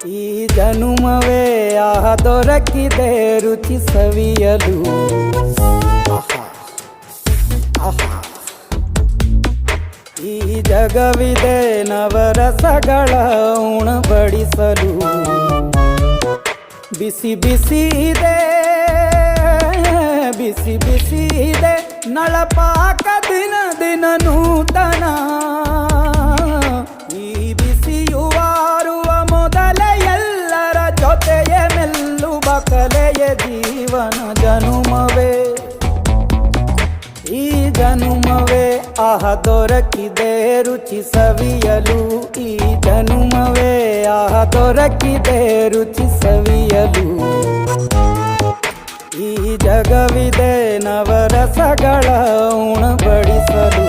ಈ ಜನುಮವೇ ಆಹ ದೊರಕಿದೆ ರುಚಿ ಸವಿಯಲು. ಈ ಜಗವಿದೆ ನವರಸಗಳ ಉಣಬಡಿಸಲು. ಬಿಸಿ ಬಿಸಿ ಇದೆ, ಬಿಸಿ ಬಿಸಿ ಇದೆ ನಳಪಾಕ ದಿನ ದಿನ ನೂತನ. ಈ ಬಿಸಿಯುವಾರುವ ಮೊದಲೇ ಎಲ್ಲರ ಜೊತೆಯೇ ಮೆಲ್ಲುವ ಕಲೆಯ ಜೀವನ ಜನುಮವೇ. ಈ ಜನುಮವೇ ಆಹ ದೊರಕಿದೆ ರುಚಿ ಸವಿಯಲು. ಈ ಜನುಮವೇ ಆಹ ದೊರಕಿದೆ ರುಚಿ ಸವಿಯಲು. ಈ ಜಗವಿದೆ ನವರಸಗಳ ಉಣಬಡಿಸಲು.